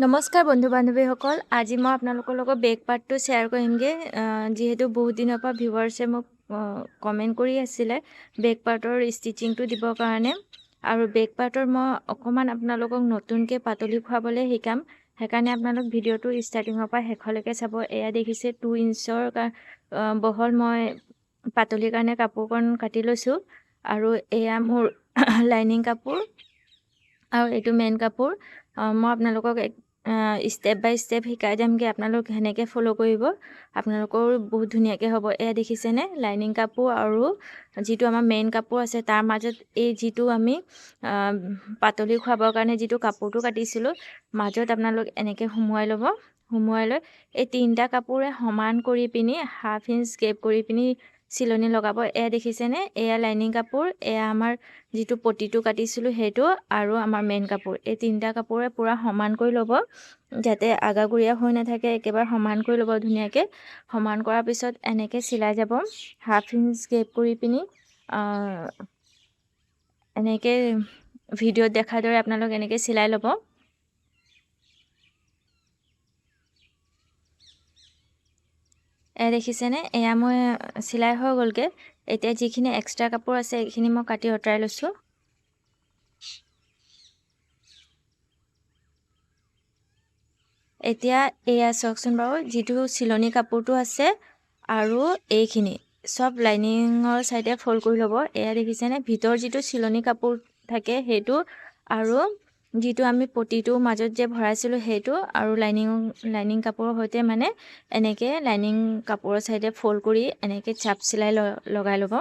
নমস্কাৰ বন্ধু বান্ধৱীসকল, আজি মই আপোনালোকৰ লগত বেক পাৰ্টটো শ্বেয়াৰ কৰিমগৈ। যিহেতু বহুত দিনৰ পৰা ভিউৱাৰ্ছে মোক কমেণ্ট কৰি আছিলে বেক পাৰ্টৰ ষ্টিচিংটো দিবৰ কাৰণে, আৰু বেক পাৰ্টৰ মই অকণমান আপোনালোকক নতুনকৈ পাতলি খুৱাবলৈ শিকাম। সেইকাৰণে আপোনালোক ভিডিঅ'টো ষ্টাৰ্টিঙৰ পৰা শেষলৈকে চাব। এয়া দেখিছে 2 ইঞ্চৰ বহল মই পাতলিৰ কাৰণে কাপোৰকণ কাটি লৈছোঁ, আৰু এয়া মোৰ লাইনিং কাপোৰ আৰু এইটো মেইন কাপোৰ। মই আপোনালোকক ষ্টেপ বাই ষ্টেপ শিকাই যামগৈ, আপোনালোক সেনেকৈ ফ'ল' কৰিব, আপোনালোকৰ বহুত ধুনীয়াকৈ হ'ব। এয়া দেখিছেনে, লাইনিং কাপোৰ আৰু যিটো আমাৰ মেইন কাপোৰ আছে তাৰ মাজত এই যিটো আমি পাতলি খুৱাবৰ কাৰণে যিটো কাপোৰটো কাটিছিলোঁ, মাজত আপোনালোক এনেকৈ সুমুৱাই ল'ব। সুমুৱাই লৈ এই 3টা কাপোৰে সমান কৰি পিনি 1/2 ইঞ্চ গেপ কৰি পিনি চিলনি লগাব। এয়া দেখিছেনে, এয়া লাইনিং কাপোৰ, এয়া আমাৰ যিটো পটিটো কাটিছিলোঁ সেইটো, আৰু আমাৰ মেইন কাপোৰ। এই 3টা কাপোৰে পূৰা সমান কৰি ল'ব, যাতে আগাগুৰিয়া হৈ নাথাকে। একেবাৰে সমান কৰি ল'ব ধুনীয়াকৈ। সমান কৰাৰ পিছত এনেকৈ চিলাই যাব 1/2 ইঞ্চ গেপ কৰি পিনি। এনেকৈ ভিডিঅ'ত দেখাৰ দৰে আপোনালোক এনেকৈ চিলাই ল'ব। এয়া দেখিছেনে, এয়া মই চিলাই হৈ গ'লগৈ। এতিয়া যিখিনি এক্সট্ৰা কাপোৰ আছে এইখিনি মই কাটি আঁতৰাই লৈছোঁ। এতিয়া এয়া চাওকচোন বাৰু, যিটো চিলনি কাপোৰটো আছে আৰু এইখিনি চব লাইনিঙৰ চাইডে ফ'ল্ড কৰি ল'ব। এয়া দেখিছেনে, ভিতৰ যিটো চিলনি কাপোৰ থাকে সেইটো, আৰু যিটো আমি পটিটো মাজত যে ভৰাইছিলোঁ সেইটো, আৰু লাইনিং কাপোৰৰ সৈতে মানে এনেকৈ লাইনিং কাপোৰৰ চাইডে ফ'ল্ড কৰি এনেকৈ চাপ চিলাই লগাই ল'ব।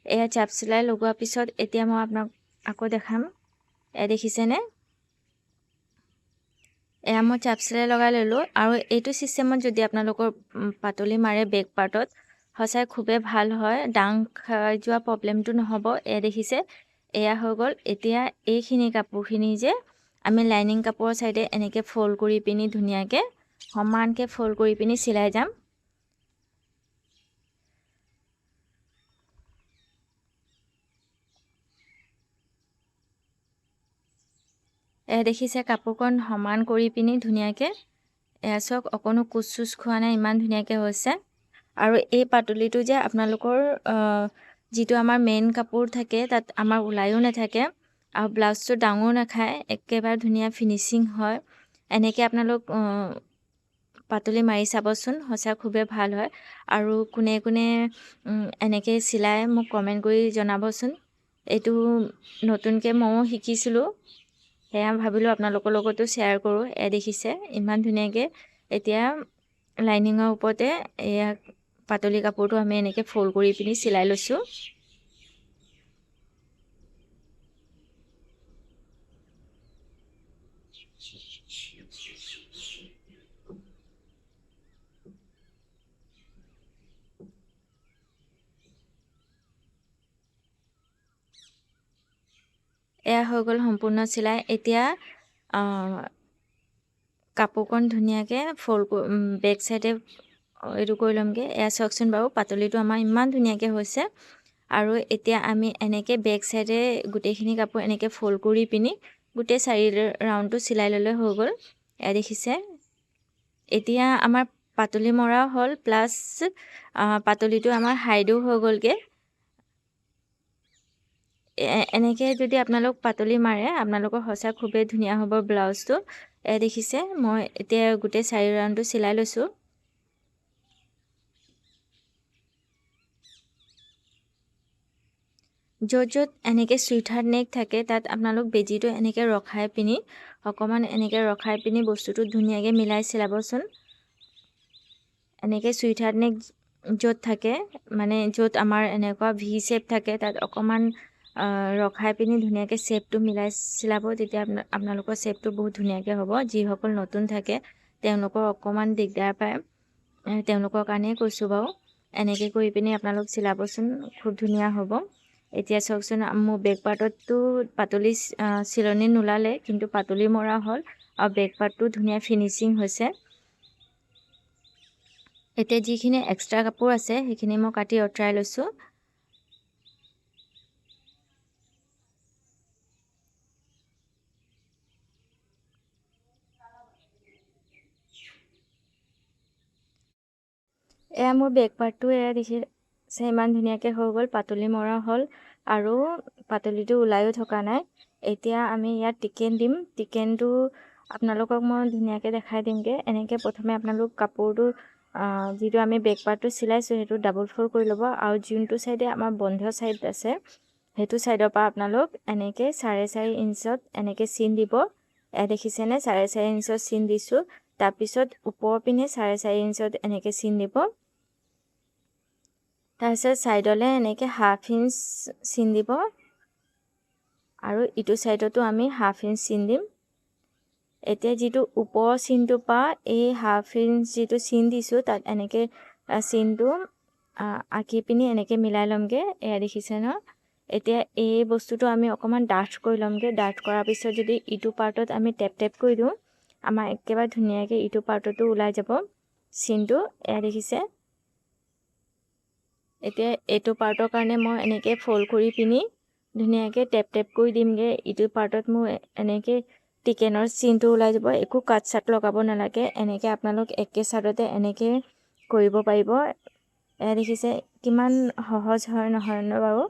এয়া চাপ চিলাই লগোৱাৰ পিছত এতিয়া মই আপোনাক আকৌ দেখাম। এয়া দেখিছেনে, এয়া মই চাপ চিলাই লগাই ল'লোঁ। আৰু এইটো ছিষ্টেমত যদি আপোনালোকৰ পাতলি মাৰে বেক পাৰ্টত, সঁচাই খুবেই ভাল হয়, দাং খাই যোৱা প্ৰব্লেমটো নহ'ব। এয়া দেখিছে, এয়া হৈ গ'ল। এতিয়া এইখিনি কাপোৰখিনি যে আমি লাইনিং কাপোৰৰ চাইডে এনেকৈ ফ'ল্ড কৰি পিনি ধুনীয়াকৈ সমানকৈ ফ'ল্ড কৰি পিনি চিলাই যাম। এয়া দেখিছে, কাপোৰখন সমান কৰি পিনি ধুনীয়াকৈ, এয়া চাওক অকণো কোচ চোচ খোৱা নাই, ইমান ধুনীয়াকৈ হৈছে। আৰু এই পাতলিটো যে আপোনালোকৰ যিটো আমাৰ মেইন কাপোৰ থাকে তাত আমাৰ ওলায়ো নাথাকে, আৰু ব্লাউজটো ডাঙৰো নাখায়, একেবাৰে ধুনীয়া ফিনিচিং হয়। এনেকৈ আপোনালোক পাতলি মাৰি চাবচোন, সঁচা খুবেই ভাল হয়। আৰু কোনে কোনে এনেকৈ চিলাই মোক কমেণ্ট কৰি জনাবচোন। এইটো নতুনকৈ ময়ো শিকিছিলোঁ, সেয়া ভাবিলোঁ আপোনালোকৰ লগতো শ্বেয়াৰ কৰোঁ। এয়া দেখিছে ইমান ধুনীয়াকৈ। এতিয়া লাইনিঙৰ ওপৰতে এয়া পাতলি কাপোৰটো আমি এনেকৈ ফ'ল্ড কৰি পিনি চিলাই লৈছোঁ। এয়া হৈ গ'ল সম্পূৰ্ণ চিলাই। এতিয়া কাপোৰখন ধুনীয়াকৈ ফ'ল্ড বেক চাইডে এইটো কৰি ল'মগৈ। এয়া চাওকচোন বাৰু, পাতলিটো আমাৰ ইমান ধুনীয়াকৈ হৈছে। আৰু এতিয়া আমি এনেকৈ বেক চাইডে গোটেইখিনি কাপোৰ এনেকৈ ফ'ল্ড কৰি পিনি গোটেই 4 ৰাউণ্ডটো চিলাই ল'লে হৈ গ'ল। এয়া দেখিছে, এতিয়া আমাৰ পাতলি মৰাও হ'ল, প্লাছ পাতলিটো আমাৰ হাইডো হৈ গ'লগৈ। এনেকৈ যদি আপোনালোক পাতলি মাৰে, আপোনালোকৰ সঁচা খুবেই ধুনীয়া হ'ব ব্লাউজটো। এয়া দেখিছে, মই এতিয়া গোটেই 4 ৰাউণ্ডটো চিলাই লৈছোঁ। য'ত য'ত এনেকৈ চুইটহাৰ্ট নেক থাকে তাত আপোনালোক বেজিটো এনেকৈ ৰখাই পিনি, অকণমান এনেকৈ ৰখাই পিনি বস্তুটো ধুনীয়াকৈ মিলাই চিলাবচোন। এনেকৈ চুইটহাৰ্ট নেক য'ত থাকে, মানে য'ত আমাৰ এনেকুৱা ভি শ্বেপ থাকে, তাত অকণমান ৰখাই পিনি ধুনীয়াকৈ শ্বেপটো মিলাই চিলাব। তেতিয়া আপোনালোকৰ শ্বেপটো বহুত ধুনীয়াকৈ হ'ব। যিসকল নতুন থাকে তেওঁলোকৰ অকণমান দিগদাৰ পায়, তেওঁলোকৰ কাৰণেই কৈছোঁ বাৰু। এনেকৈ কৰি পিনি আপোনালোক চিলাবচোন, খুব ধুনীয়া হ'ব। এতিয়া চাওকচোন, মোৰ বেক পাৰ্টতটো পাতলি চিলনি নোলালে, কিন্তু পাতলি মৰা হ'ল, আৰু বেক পাৰ্টটো ধুনীয়া ফিনিচিং হৈছে। এতিয়া যিখিনি এক্সট্ৰা কাপোৰ আছে সেইখিনি মই কাটি আঁতৰাই লৈছোঁ। এয়া মোৰ বেক পাৰ্টটো এয়া দেখিছে ইমান ধুনীয়াকৈ হৈ গ'ল, পাতলি মৰা হ'ল আৰু পাতলিটো ওলায়ো থকা নাই। এতিয়া আমি ইয়াত টিকেন দিম। টিকেনটো আপোনালোকক মই ধুনীয়াকৈ দেখাই দিমগৈ। এনেকৈ প্ৰথমে আপোনালোক কাপোৰটো যিটো আমি বেক পাৰ্টটো চিলাইছোঁ সেইটো ডাবল ফ'ল্ড কৰি ল'ব আৰু যোনটো ছাইডে আমাৰ বন্ধ ছাইড আছে সেইটো ছাইডৰ পৰা আপোনালোক এনেকৈ 4.5 ইঞ্চত এনেকৈ চিন দিব। এয়া দেখিছেনে 4.5 ইঞ্চত চিন দিছোঁ। তাৰপিছত ওপৰৰ পিনে 4.5 ইঞ্চত এনেকৈ চিন দিব। তাৰপিছত ছাইডলৈ এনেকৈ 1/2 ইঞ্চ চিন দিব আৰু ইটো ছাইডতো আমি 1/2 ইঞ্চ চিন দিম। এতিয়া যিটো ওপৰৰ চিনটোৰ পৰা এই 1/2 ইঞ্চ যিটো চিন দিছোঁ তাত এনেকৈ চিনটো আঁকি পিনি এনেকৈ মিলাই ল'মগৈ। এয়া দেখিছে ন। এতিয়া এই বস্তুটো আমি অকণমান ডাঠ কৰি ল'মগৈ। ডাঠ কৰাৰ পিছত যদি ইটো পাৰ্টত আমি টেপ টেপ কৰি দিওঁ আমাৰ একেবাৰে ধুনীয়াকৈ ইটো পাৰ্টতো ওলাই যাব চিনটো। এয়া দেখিছে। এতিয়া এইটো পাৰ্টৰ কাৰণে মই এনেকৈ ফ'ল্ড কৰি পিনি ধুনীয়াকৈ টেপ টেপ কৰি দিমগৈ। ইটো পাৰ্টত মোৰ এনেকৈ টিকেনৰ চিনটো ওলাই যাব। একো কাট চাট লগাব নালাগে। এনেকৈ আপোনালোক একে চাইডতে এনেকৈ কৰিব পাৰিব। এয়া দেখিছে কিমান সহজ হয় নহয় ন বাৰু।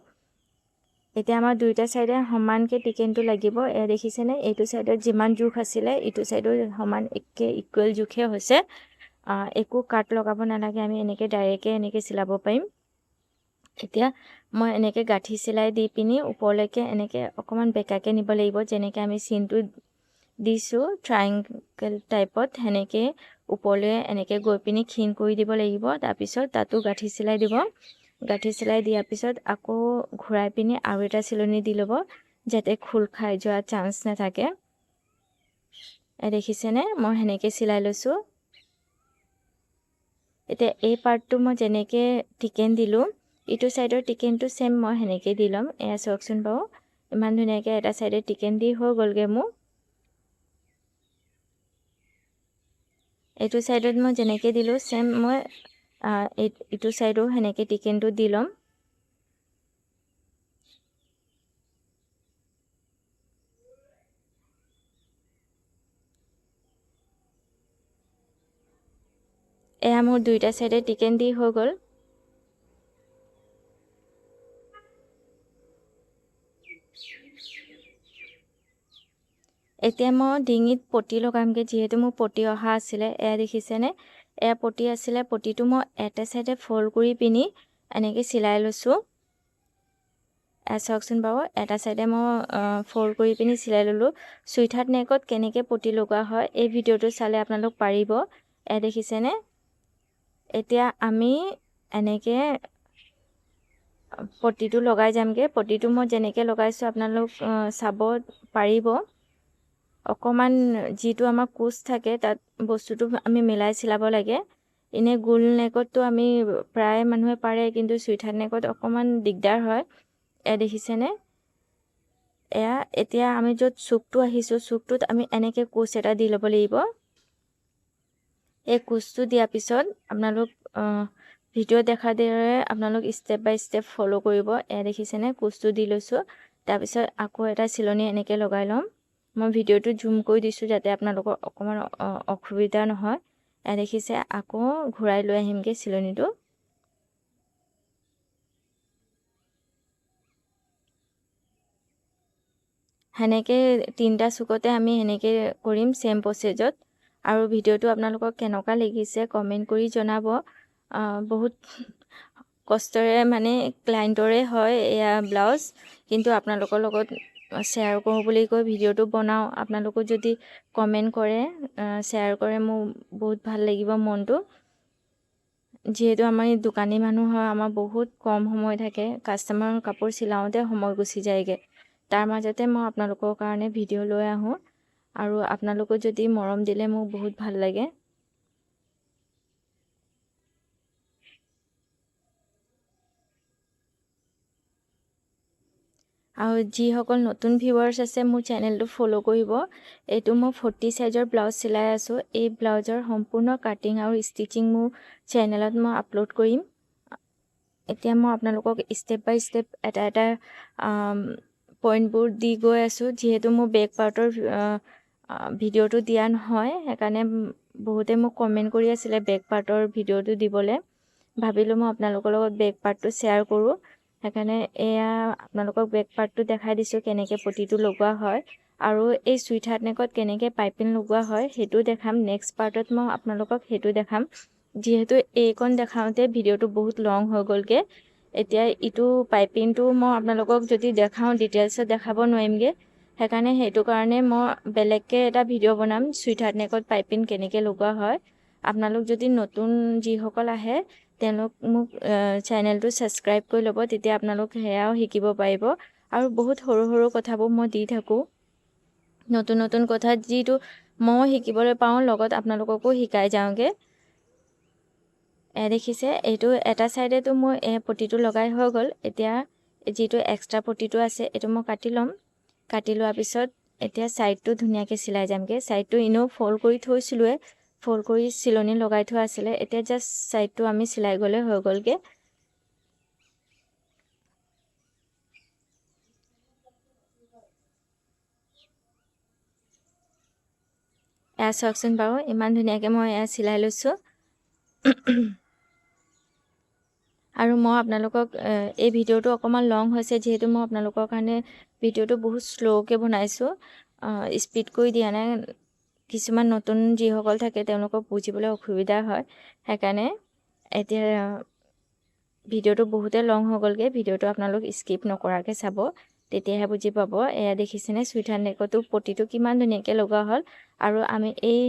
এতিয়া আমাৰ দুইটা ছাইডে সমানকৈ টিকেনটো লাগিব। এয়া দেখিছেনে এইটো ছাইডত যিমান জোখ আছিলে ইটো ছাইডো সমান ইকুৱেল জোখে হৈছে। একো কাট লগাব নালাগে। আমি এনেকৈ ডাইৰেক্টকৈ এনেকৈ চিলাব পাৰিম। এতিয়া মই এনেকৈ গাঁঠি চিলাই দি পিনি ওপৰলৈকে এনেকৈ অকণমান বেকাকৈ নিব লাগিব। যেনেকৈ আমি চিনটো দিছোঁ ট্ৰায়েংগল টাইপত সেনেকৈ ওপৰলৈ এনেকৈ গৈ পিনি ক্ষীণ কৰি দিব লাগিব। তাৰপিছত তাতো গাঁঠি চিলাই দিব। গাঁঠি চিলাই দিয়াৰ পিছত আকৌ ঘূৰাই পিনি আৰু এটা চিলনি দি ল'ব যাতে খোল খাই যোৱা চান্স নাথাকে। দেখিছেনে মই সেনেকৈ চিলাই লৈছোঁ। এতিয়া এই পাৰ্টটো মই যেনেকৈ টিকেন দিলোঁ ইটো ছাইডৰ টিকেনটো চেম মই সেনেকৈ দি ল'ম। এয়া চাওকচোন বাৰু ইমান ধুনীয়াকৈ এটা ছাইডে টিকেন দি হৈ গ'লগৈ মোৰ। এইটো ছাইডত মই যেনেকৈ দিলোঁ চেম মই ইটো ছাইডো সেনেকৈ টিকেনটো দি ল'ম। এয়া মোৰ দুইটা ছাইডে টিকেন দি হৈ গ'ল। এতিয়া মই ডিঙিত পটি লগামগৈ যিহেতু মোৰ পটি অহা আছিলে। এয়া দেখিছেনে এয়া পটি আছিলে। পটিটো মই এটা ছাইডে ফ'ল্ড কৰি পিনি এনেকৈ চিলাই লৈছোঁ। এয়া চাওকচোন বাৰু এটা ছাইডে মই ফ'ল্ড কৰি পিনি চিলাই ল'লোঁ। চুইটহাৰ্ট নেকত কেনেকৈ পটি লগোৱা হয় এই ভিডিঅ'টো চালে আপোনালোক পাৰিব। এয়া দেখিছেনে। এতিয়া আমি এনেকৈ পটিটো লগাই যামগৈ। পটিটো মই যেনেকৈ লগাইছোঁ আপোনালোক চাব পাৰিব। অকণমান যিটো আমাৰ কোচ থাকে তাত বস্তুটো আমি মিলাই চিলাব লাগে। এনেই গোল নেকততো আমি প্ৰায় মানুহে পাৰে, কিন্তু চুইটহাৰ্ট নেকত অকণমান দিগদাৰ হয়। এয়া দেখিছেনে। এয়া এতিয়া আমি য'ত চুকটো আহিছোঁ চুকটোত আমি এনেকৈ কোচ এটা দি ল'ব লাগিব। এই কোচটো দিয়াৰ পিছত আপোনালোক ভিডিঅ' দেখাৰ দৰে আপোনালোক ষ্টেপ বাই ষ্টেপ ফ'ল' কৰিব। এয়া দেখিছেনে কোচটো দি লৈছোঁ। তাৰপিছত আকৌ এটা চিলনি এনেকৈ লগাই ল'ম। মই ভিডিঅ'টো জুম কৰি দিছোঁ যাতে আপোনালোকৰ অকণমান অসুবিধা নহয়। এয়া দেখিছে আকৌ ঘূৰাই লৈ আহিমগৈ চিলনিটো। সেনেকৈ তিনিটা চুকতে আমি সেনেকৈ কৰিম চেম প্ৰচেছত। আৰু ভিডিঅ'টো আপোনালোকক কেনেকুৱা লাগিছে কমেণ্ট কৰি জনাব। বহুত কষ্টৰে মানে ক্লাইণ্টৰে হয় এয়া ব্লাউজ, কিন্তু আপোনালোকৰ লগত শ্বেয়াৰ কৰোঁ বুলি কৈ ভিডিঅ'টো বনাওঁ। আপোনালোকো যদি কমেণ্ট কৰে শ্বেয়াৰ কৰে মোৰ বহুত ভাল লাগিব মনটো। যিহেতু আমাৰ দোকানী মানুহ হয়, আমাৰ বহুত কম সময় থাকে। কাষ্টমাৰৰ কাপোৰ চিলাওঁতে সময় গুচি যায়গৈ। তাৰ মাজতে মই আপোনালোকৰ কাৰণে ভিডিঅ' লৈ আহোঁ আৰু আপোনালোকো যদি মৰম দিলে মোক বহুত ভাল লাগে। আৰু যিসকল নতুন ভিউৱাৰ্ছ আছে মোৰ চেনেলটো ফ'ল' কৰিব। এইটো মই 40 চাইজৰ ব্লাউজ চিলাই আছোঁ। এই ব্লাউজৰ সম্পূৰ্ণ কাটিং আৰু ষ্টিচিং মোৰ চেনেলত মই আপলোড কৰিম। এতিয়া মই আপোনালোকক ষ্টেপ বাই ষ্টেপ এটা এটা পইণ্টবোৰ দি গৈ আছোঁ। যিহেতু মোৰ বেক পাৰ্টৰ ভিডিঅ'টো দিয়া নহয়, সেইকাৰণে বহুতে মোক কমেণ্ট কৰি আছিলে বেক পাৰ্টৰ ভিডিঅ'টো দিবলৈ। ভাবিলোঁ মই আপোনালোকৰ লগত বেক পাৰ্টটো শ্বেয়াৰ কৰোঁ। সেইকাৰণে এয়া আপোনালোকক বেক পাৰ্টটো দেখাই দিছোঁ কেনেকৈ পটিটো লগোৱা হয়, আৰু এই চুইট হাৰ্ট নেকত কেনেকৈ পাইপিং লগোৱা হয় সেইটো দেখাম। নেক্সট পাৰ্টত মই আপোনালোকক সেইটো দেখাম। যিহেতু এইকণ দেখাওঁতে ভিডিঅ'টো বহুত লং হৈ গ'লগৈ, এতিয়া ইটো পাইপিংটো মই আপোনালোকক যদি দেখাওঁ ডিটেইলছত দেখাব নোৱাৰিমগৈ। সেইকাৰণে সেইটো কাৰণে মই বেলেগকৈ এটা ভিডিঅ' বনাম চুইট হাৰ্ট নেকত পাইপিং কেনেকৈ লগোৱা হয়। আপোনালোক যদি নতুন যিসকল আহে তেওঁলোক মোক চেনেলটো ছাবস্ক্ৰাইব কৰি ল'ব, তেতিয়া আপোনালোক সেয়াও শিকিব পাৰিব। আৰু বহুত সৰু সৰু কথাবোৰ মই দি থাকোঁ, নতুন নতুন কথা যিটো ময়ো শিকিবলৈ পাওঁ লগত আপোনালোককো শিকাই যাওঁগৈ। দেখিছে এইটো এটা ছাইডেতো মোৰ পটিটো লগাই হৈ গ'ল। এতিয়া যিটো এক্সট্ৰা পটিটো আছে এইটো মই কাটি ল'ম। কাটি লোৱাৰ পিছত এতিয়া ছাইডটো ধুনীয়াকৈ চিলাই যামগৈ। ছাইডটো এনেও ফ'ল্ড কৰি থৈছিলোঁৱে, ফ'ল্ড কৰি চিলনি লগাই থোৱা আছিলে। এতিয়া জাষ্ট ছাইডটো আমি চিলাই গ'লে হৈ গ'লগৈ। এয়া চাওকচোন বাৰু, ইমান ধুনীয়াকৈ মই এয়া চিলাই লৈছোঁ। আৰু মই আপোনালোকক এই ভিডিঅ'টো অকণমান লং হৈছে, যিহেতু মই আপোনালোকৰ কাৰণে ভিডিঅ'টো বহুত শ্ল'কৈ বনাইছোঁ, স্পীড কৰি দিয়া নাই। কিছুমান নতুন যিসকল থাকে তেওঁলোকক বুজিবলৈ অসুবিধা হয়, সেইকাৰণে এতিয়া ভিডিঅ'টো বহুতে লং হৈ গ'লগৈ। ভিডিঅ'টো আপোনালোক স্কিপ নকৰাকৈ চাব, তেতিয়াহে বুজি পাব। এয়া দেখিছেনে চুইট হাৰ্ট নেকতো পটিটো কিমান ধুনীয়াকৈ লগোৱা হ'ল। আৰু আমি এই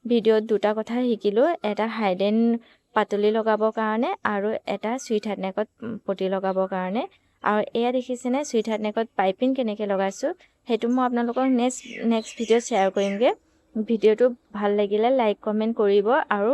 ভিডিঅ'ত দুটা কথা শিকিলোঁ, এটা হাইডেন পাতলি লগাবৰ কাৰণে আৰু এটা চুইট হাৰ্ট নেকত পটি লগাবৰ কাৰণে। আৰু এয়া দেখিছেনে চুইট হাৰ্ট নেকত পাইপিং কেনেকৈ লগাইছোঁ, সেইটো মই আপোনালোকক নেক্সট ভিডিঅ'ত শ্বেয়াৰ কৰিমগৈ। ভিডিঅ'টো ভাল লাগিলে লাইক কমেণ্ট কৰিব আৰু